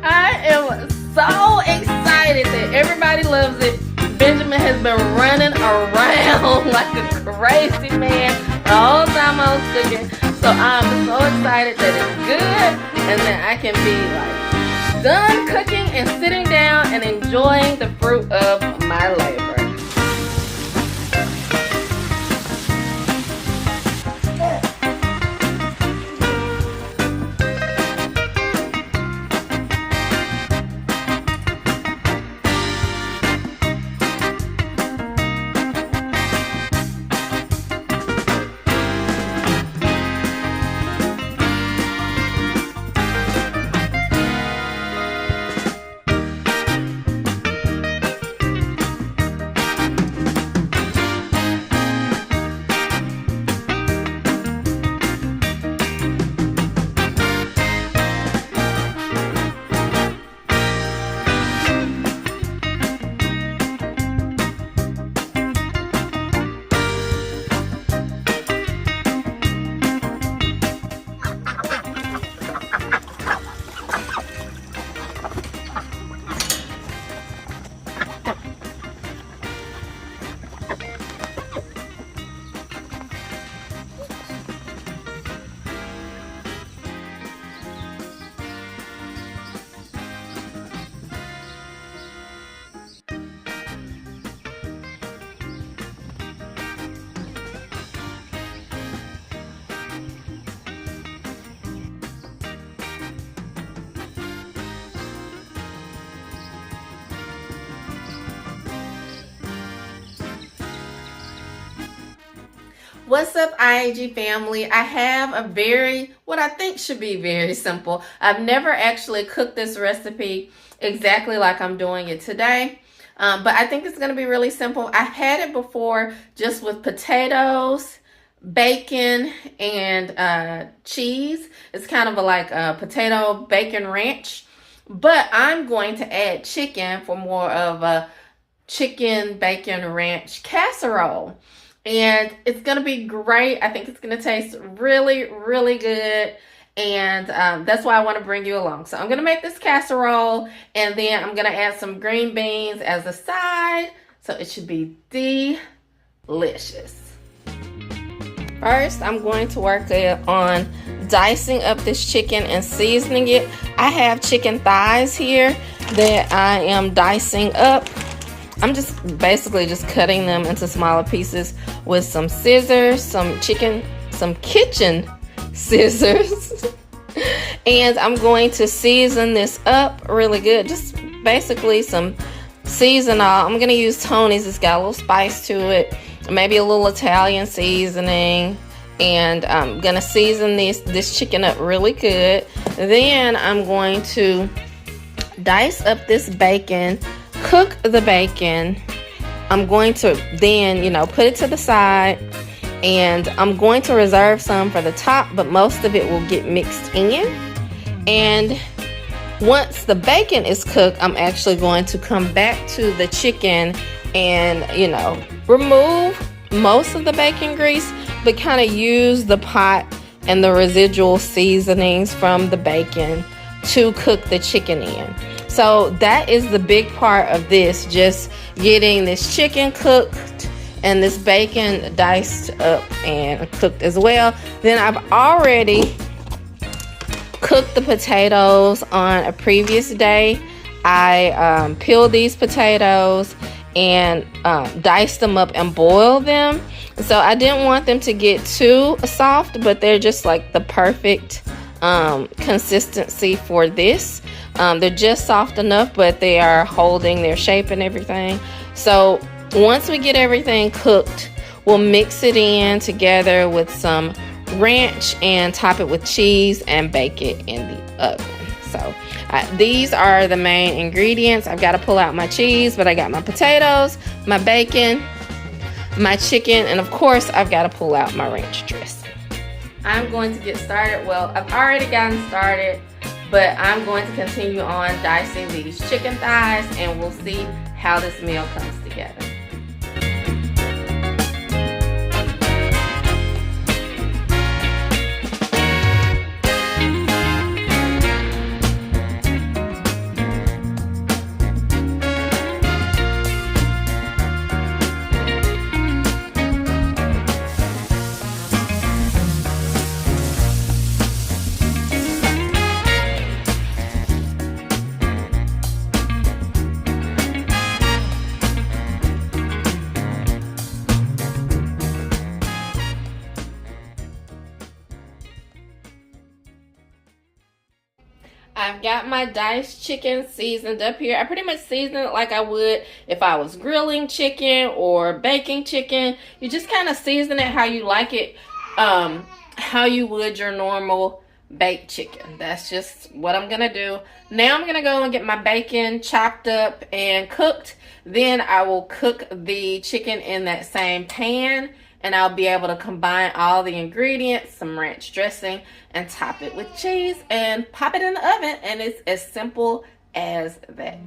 I am so excited that everybody loves it. Benjamin has been running around like a crazy man the whole time I was cooking. So I'm so excited that it's good and that I can be like done cooking and sitting down and enjoying the fruit of my labor. What's up, I.A.G family? I have a what I think should be very simple. I've never actually cooked this recipe exactly like I'm doing it today, but I think it's going to be really simple. I've had it before just with potatoes, bacon, and cheese. It's kind of like a potato bacon ranch, but I'm going to add chicken for more of a chicken bacon ranch casserole. And it's going to be great. I think it's going to taste really, really good. And that's why I want to bring you along. So I'm going to make this casserole. And then I'm going to add some green beans as a side. So it should be delicious. First, I'm going to work on dicing up this chicken and seasoning it. I have chicken thighs here that I am dicing up. I'm just basically just cutting them into smaller pieces with some scissors, some kitchen scissors. And I'm going to season this up really good. Just basically some seasoning. I'm going to use Tony's. It's got a little spice to it. Maybe a little Italian seasoning. And I'm going to season this chicken up really good. Then I'm going to dice up this bacon. Cook the bacon. I'm going to then, put it to the side, and I'm going to reserve some for the top, but most of it will get mixed in. And once the bacon is cooked, I'm actually going to come back to the chicken and, remove most of the bacon grease, but kind of use the pot and the residual seasonings from the bacon to cook the chicken in. So that is the big part of this, just getting this chicken cooked and this bacon diced up and cooked as well. Then I've already cooked the potatoes on a previous day. I peeled these potatoes and diced them up and boiled them. So I didn't want them to get too soft, but they're just like the perfect consistency for this. They're just soft enough, but they are holding their shape and everything. So once we get everything cooked, we'll mix it in together with some ranch and top it with cheese and bake it in the oven. So these are the main ingredients. I've got to pull out my cheese, but I got my potatoes, my bacon, my chicken, and of course I've got to pull out my ranch dressing. I'm going to get started. Well, I've already gotten started, but I'm going to continue on dicing these chicken thighs, and we'll see how this meal comes together. I've got my diced chicken seasoned up here. I pretty much season it like I would if I was grilling chicken or baking chicken. You just kind of season it how you like it, how you would your normal baked chicken. That's just what I'm gonna do. Now I'm gonna go and get my bacon chopped up and cooked. Then I will cook the chicken in that same pan, and I'll be able to combine all the ingredients, some ranch dressing, and top it with cheese and pop it in the oven. And it's as simple as that.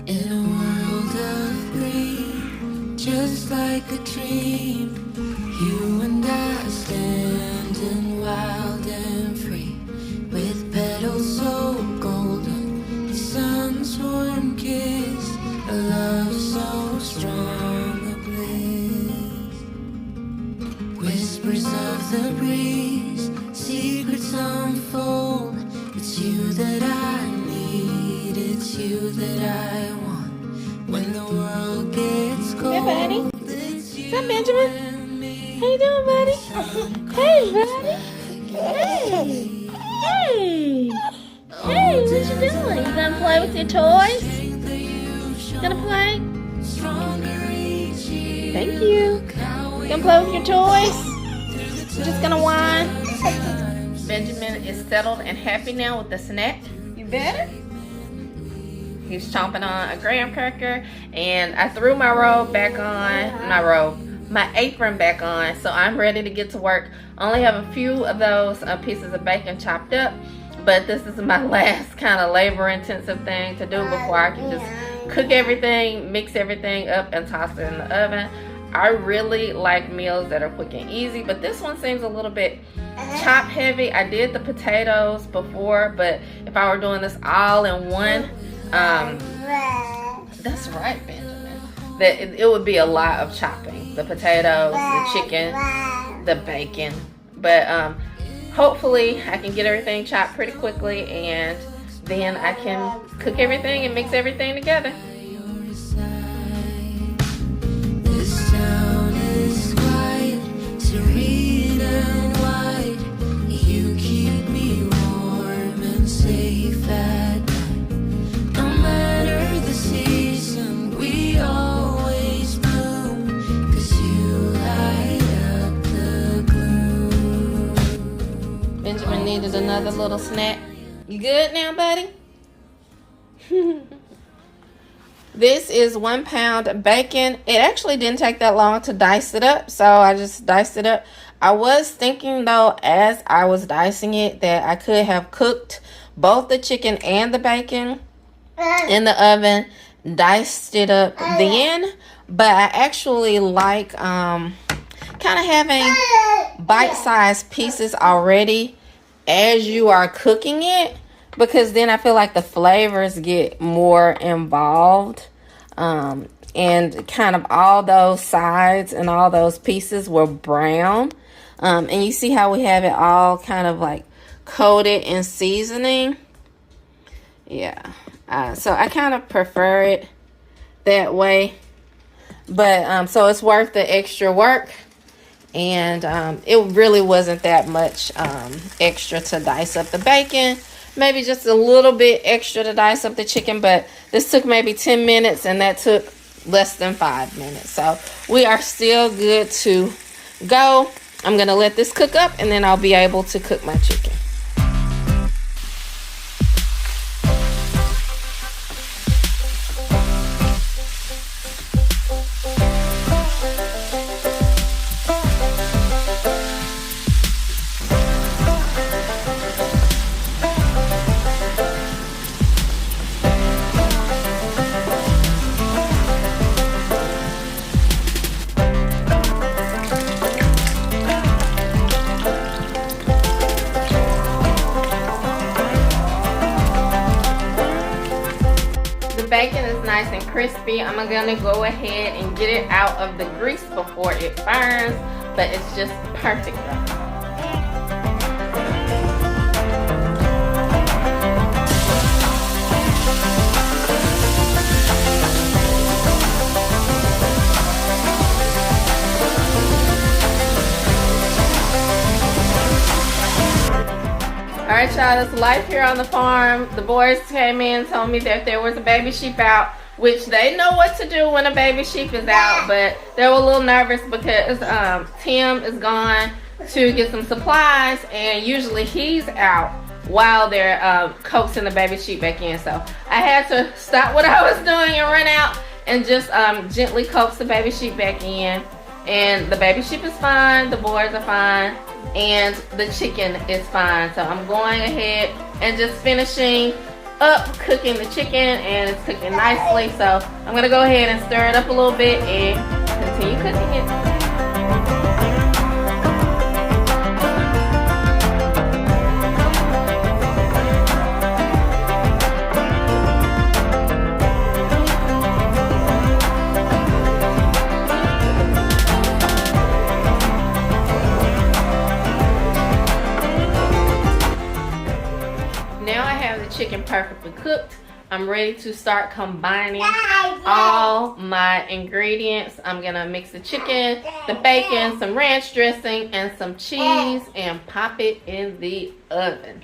In a world of green, just like a dream, you and I standing wild and free, with petals so golden, the sun's warm kiss, a love so strong, a bliss. Whispers of the breeze, secrets unfold. It's you that I need, it's you that I want. When the world gets cold, Hey, buddy. it's you. What's up, Benjamin? How you doing, buddy? Hey, buddy. Hey. Hey. Hey, what you doing? You gonna play with your toys? Gonna play? Thank you. You gonna play with your toys? You just gonna whine? Benjamin is settled and happy now with the snack. You better? He's chomping on a graham cracker, and I threw my robe back on, my apron back on, so I'm ready to get to work. I only have a few of those pieces of bacon chopped up, but this is my last kind of labor-intensive thing to do before I can just cook everything, mix everything up, and toss it in the oven. I really like meals that are quick and easy, but this one seems a little bit chop heavy. I did the potatoes before, but if I were doing this all in one, that's right, Benjamin, that it would be a lot of chopping. The potatoes, the chicken, the bacon. But hopefully I can get everything chopped pretty quickly, and then I can cook everything and mix everything together. This town is quiet, serene and wide. You keep me warm and safe at night. No matter the season, we always bloom, 'cause you light up the gloom. Benjamin needed another little snack. You good now, buddy? This is 1 pound bacon. It actually didn't take that long to dice it up, so I just diced it up. I was thinking, though, as I was dicing it, that I could have cooked both the chicken and the bacon in the oven, diced it up then, but I actually like kind of having bite-sized pieces already as you are cooking it, because then I feel like the flavors get more involved, and kind of all those sides and all those pieces were brown, and you see how we have it all kind of like coated in seasoning. Yeah, so I kind of prefer it that way, but so it's worth the extra work. And it really wasn't that much extra to dice up the bacon. Maybe just a little bit extra to dice up the chicken, but this took maybe 10 minutes, and that took less than 5 minutes. So we are still good to go. I'm going to let this cook up, and then I'll be able to cook my chicken. Bacon is nice and crispy. I'm gonna go ahead and get it out of the grease before it burns, but it's just perfect right now. Alright, y'all, it's life here on the farm. The boys came in and told me that there was a baby sheep out, which they know what to do when a baby sheep is out, but they were a little nervous because Tim is gone to get some supplies, and usually he's out while they're coaxing the baby sheep back in. So I had to stop what I was doing and run out and just gently coax the baby sheep back in. And the baby sheep is fine, the boys are fine, and the chicken is fine. So I'm going ahead and just finishing up cooking the chicken, and it's cooking nicely. So I'm gonna go ahead and stir it up a little bit and continue cooking it. Chicken perfectly cooked. I'm ready to start combining all my ingredients. I'm gonna mix the chicken, the bacon, some ranch dressing, and some cheese, and pop it in the oven.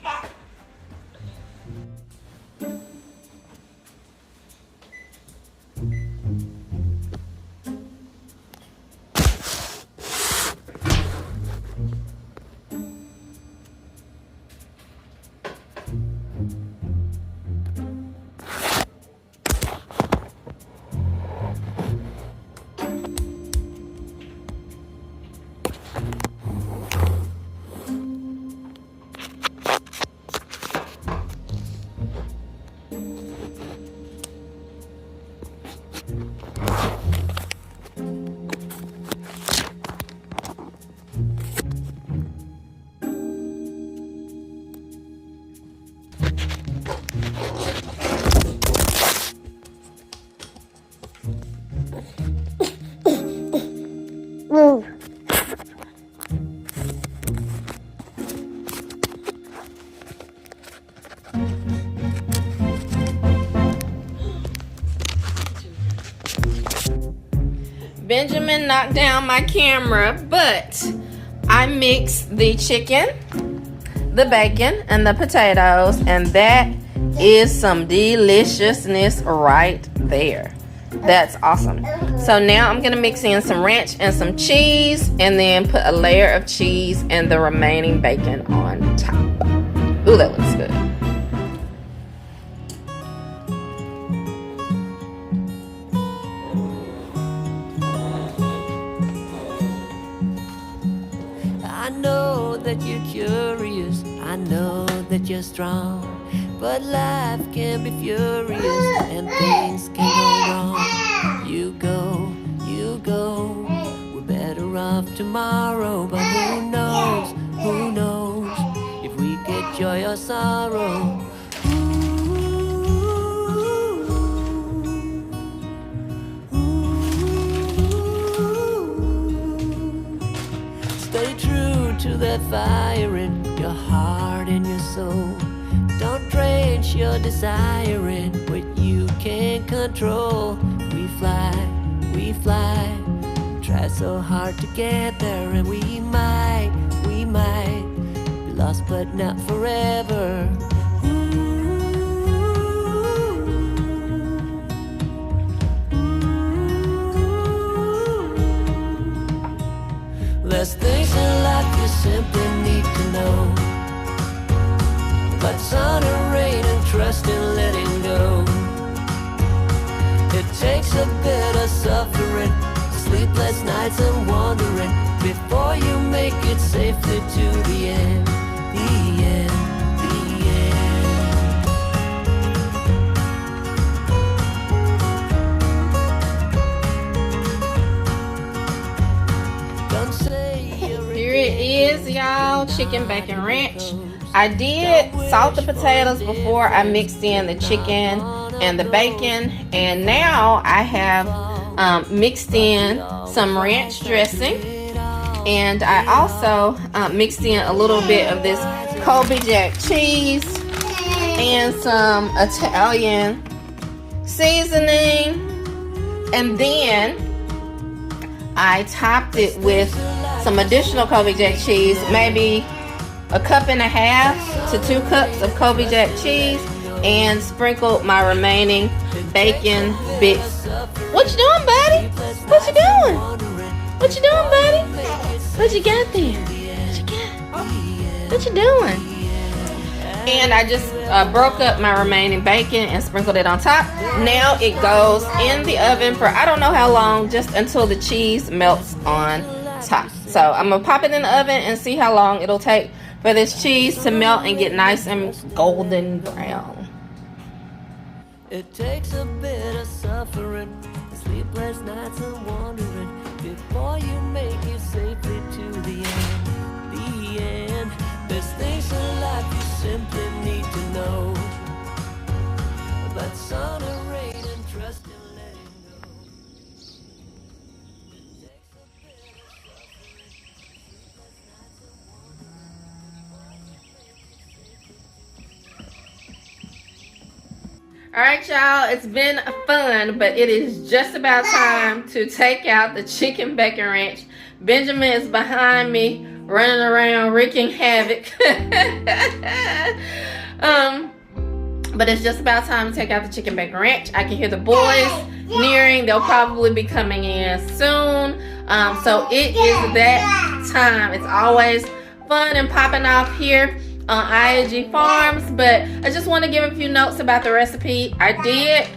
Benjamin knocked down my camera, but I mixed the chicken, the bacon, and the potatoes, and that is some deliciousness right there. That's awesome. So now I'm gonna mix in some ranch and some cheese, and then put a layer of cheese and the remaining bacon on top. Ooh, that looks good. I know that you're curious, I know that you're strong, but life can be furious and things can go wrong. You go, we're better off tomorrow, but who knows if we get joy or sorrow. Stay true to that fire in your heart and your soul. Don't drench your desire in what you can't control. We fly, try so hard to get there, and we might be lost but not forever. There's things in life you simply need to know, but sun and rain and trust in letting go. It takes a bit of suffering, sleepless nights and wandering, before you make it safely to the end, the end, the end. Don't say you're Here it is, y'all, chicken bacon ranch. I did salt the potatoes before I mixed in the chicken and the bacon, and now I have mixed in some ranch dressing, and I also mixed in a little bit of this Colby Jack cheese and some Italian seasoning, and then I topped it with some additional Colby Jack cheese, maybe 1.5 cups to 2 cups of Kobe Jack cheese and sprinkled my remaining bacon bits. What you doing, buddy? What you doing? What you doing, buddy? What you got there? What you got? What you doing? And I just broke up my remaining bacon and sprinkled it on top. Now it goes in the oven for I don't know how long, just until the cheese melts on top. So I'm gonna pop it in the oven and see how long it'll take for this cheese to melt and get nice and golden brown. It takes a bit of suffering, sleepless nights and wandering, before you make it safely to the end. The end. There's things in life you simply need to know. But sun and rain and trust in letting go. It takes a bit of suffering, sleepless nights and wandering, before you make it safely. Alright, y'all, it's been fun, but it is just about time to take out the chicken bacon ranch. Benjamin is behind me, running around wreaking havoc. But it's just about time to take out the chicken bacon ranch. I can hear the boys nearing. They'll probably be coming in soon. So it is that time. It's always fun and popping off here on I.A.G Farms. But I just want to give a few notes about the recipe. I did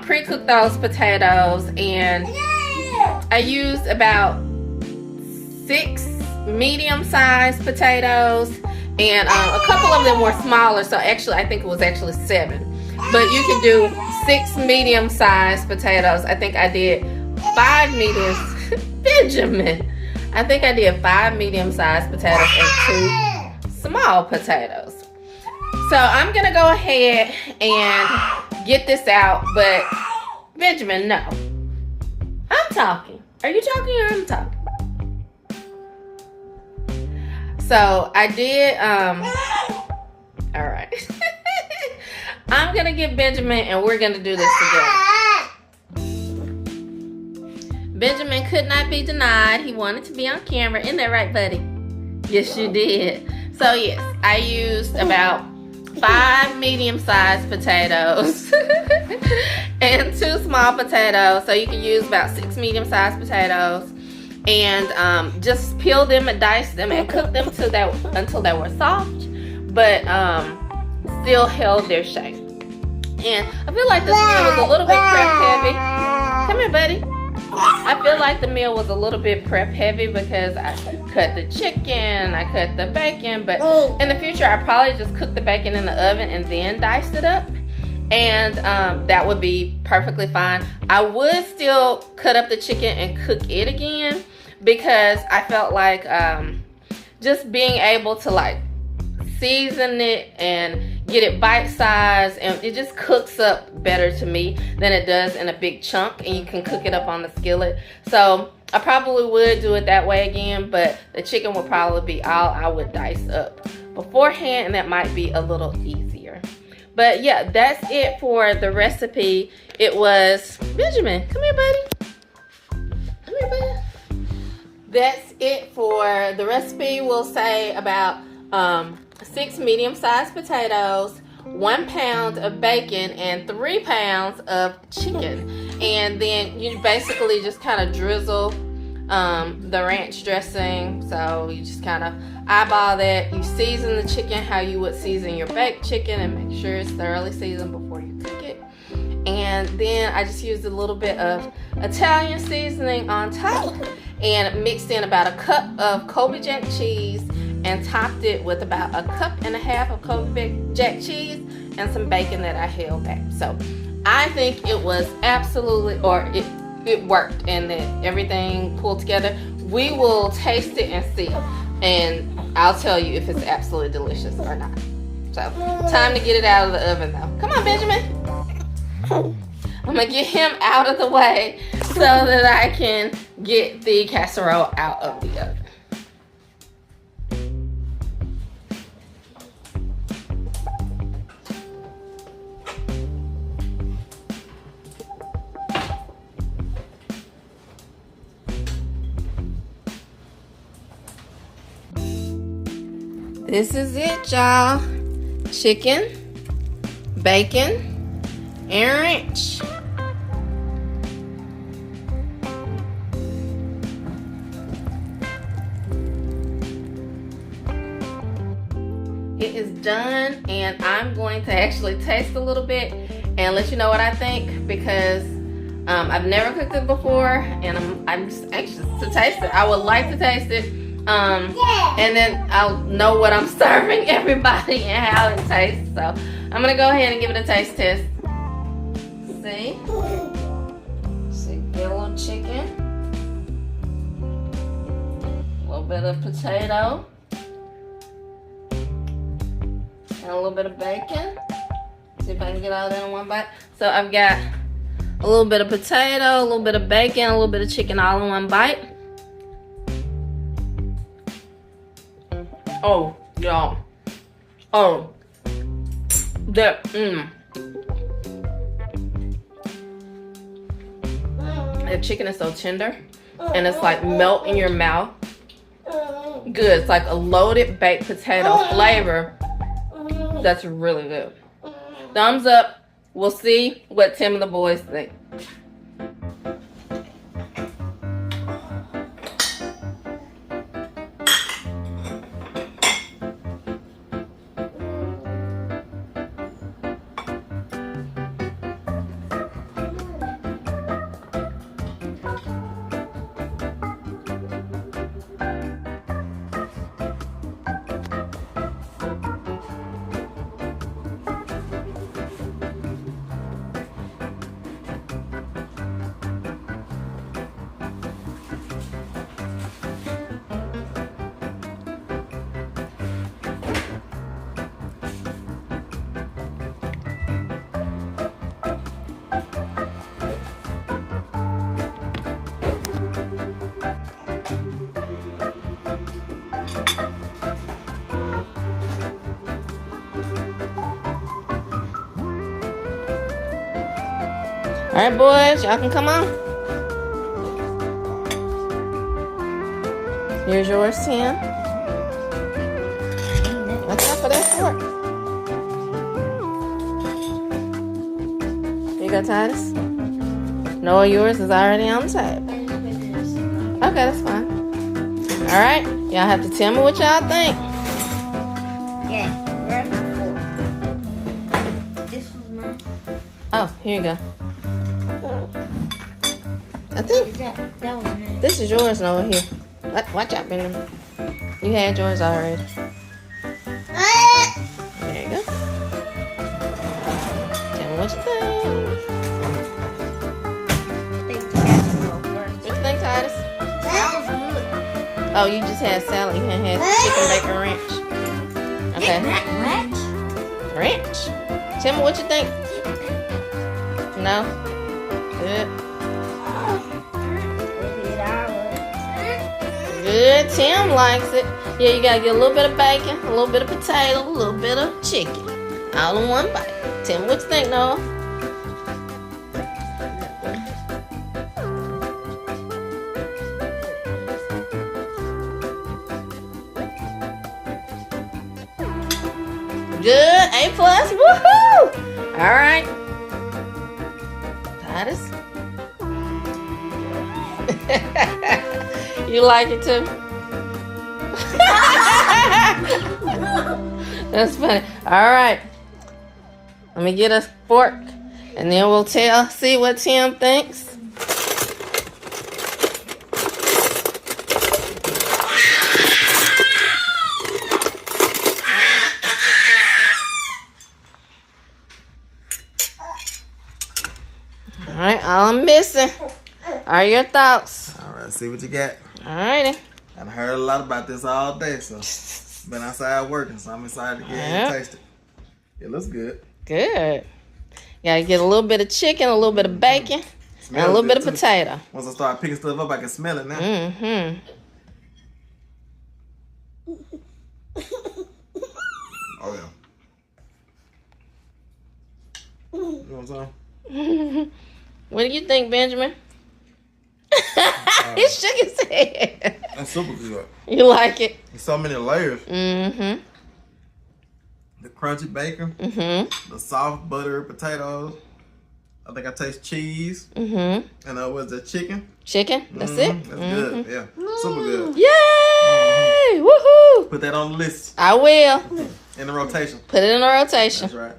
pre-cook those potatoes, and I used about 6 medium-sized potatoes, and a couple of them were smaller, so actually I think it was actually 7, but you can do 6 medium-sized potatoes. I think I did 5 mediums. Benjamin, I think I did 5 medium-sized potatoes and 2 small potatoes. So I'm gonna go ahead and get this out, but Benjamin, no, I'm talking. Are you talking or I'm talking? So I did, all right. I'm gonna get Benjamin and we're gonna do this together. Benjamin could not be denied. He wanted to be on camera. Isn't that right, buddy? Yes, you did. So yes, I used about 5 medium-sized potatoes and 2 small potatoes. So you can use about 6 medium-sized potatoes. And just peel them and dice them and cook them until they were soft, but still held their shape. And I feel like this meal was a little bit prep heavy. Come here, buddy. I feel like the meal was a little bit prep heavy because I cut the chicken, I cut the bacon, but in the future I probably just cook the bacon in the oven and then dice it up. And that would be perfectly fine. I would still cut up the chicken and cook it again, because I felt like just being able to like season it and get it bite-sized, and it just cooks up better to me than it does in a big chunk, and you can cook it up on the skillet. So I probably would do it that way again, but the chicken would probably be all I would dice up beforehand, and that might be a little easier. But yeah, that's it for the recipe. It was, Benjamin, come here, buddy. Come here, buddy. That's it for the recipe. We'll say about 6 medium-sized potatoes, 1 pound of bacon, and 3 pounds of chicken. And then you basically just kind of drizzle the ranch dressing. So you just kind of eyeball that. You season the chicken how you would season your baked chicken, and make sure it's thoroughly seasoned before you cook it. And then I just used a little bit of Italian seasoning on top, and mixed in about 1 cup of Kobe Jack cheese, and topped it with about 1.5 cups of Kobe Jack cheese and some bacon that I held back. So I think it was absolutely, or it worked, and that everything pulled together. We will taste it and see, and I'll tell you if it's absolutely delicious or not. So time to get it out of the oven though. Come on, Benjamin. I'm gonna get him out of the way so that I can get the casserole out of the oven. This is it, y'all. Chicken, bacon, and ranch. It is done, and I'm going to actually taste a little bit and let you know what I think, because I've never cooked it before, and I'm just anxious to taste it. I would like to taste it, and then I'll know what I'm serving everybody and how it tastes. So I'm gonna go ahead and give it a taste test. See, get a little chicken, a little bit of potato, and a little bit of bacon. See if I can get all that in one bite. So I've got a little bit of potato, a little bit of bacon, a little bit of chicken all in one bite. Oh, y'all. Oh. That, The chicken is so tender, and it's like melt in your mouth. Good. It's like a loaded baked potato flavor. That's really good. Thumbs up. We'll see what Tim and the boys think. All right, boys, y'all can come on. Here's yours, Tim. What's up for that fork? You got Titus? No, yours is already on the table. Okay, that's fine. All right, y'all have to tell me what y'all think. Yeah, where's my fork? This was mine. Oh, here you go. I think That was mine. this is yours over here. Watch out, Benjamin. You had yours already. There you go. Tell me what you think. Take the casserole first. What you think, Titus? That was good. Oh, you just had salad. You hadn't had chicken bacon ranch. Okay. Ranch? Ranch. Tell me what you think. No? Good. Good. Tim likes it. Yeah, you gotta get a little bit of bacon, a little bit of potato, a little bit of chicken. All in one bite. Tim, what you think, Noah? Good. A+. Woohoo! All right. Titus? You like it too? That's funny. All right. Let me get a fork, and then we'll see what Tim thinks. All right, all I'm missing are your thoughts. All right, see what you got. All righty. I've heard a lot about this all day, so been outside working, so I'm excited to get in and taste it. It looks good. Good. Gotta get a little bit of chicken, a little bit of bacon, and a little bit of potato. Once I start picking stuff up, I can smell it now. Mm-hmm. Oh, yeah. You know what I'm saying? What do you think, Benjamin? He shook his head. That's super good. You like it? There's so many layers. Mm-hmm. the crunchy bacon, Mm-hmm. the soft buttered potatoes. I think I taste cheese. Mm-hmm. And what's that, chicken? Chicken. That's it. That's good. Yeah, super good. Yay! Woohoo! Put that on the list I will. in the rotation. Put it in a rotation. That's right.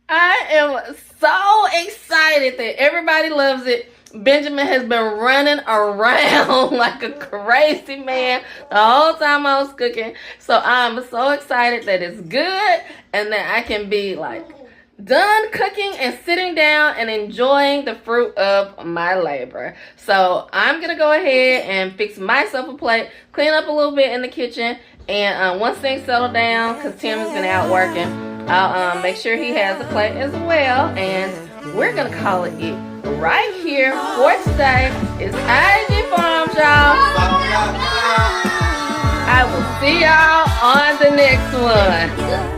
I am so excited that everybody loves it. Benjamin has been running around like a crazy man the whole time I was cooking. So I'm so excited that it's good and that I can be like done cooking and sitting down and enjoying the fruit of my labor. So I'm going to go ahead and fix myself a plate, clean up a little bit in the kitchen, and once things settle down, because Tim has been out working, I'll make sure he has a plate as well, and we're going to call it right here for today. It's I.A.G Farms, y'all. I will see y'all on the next one.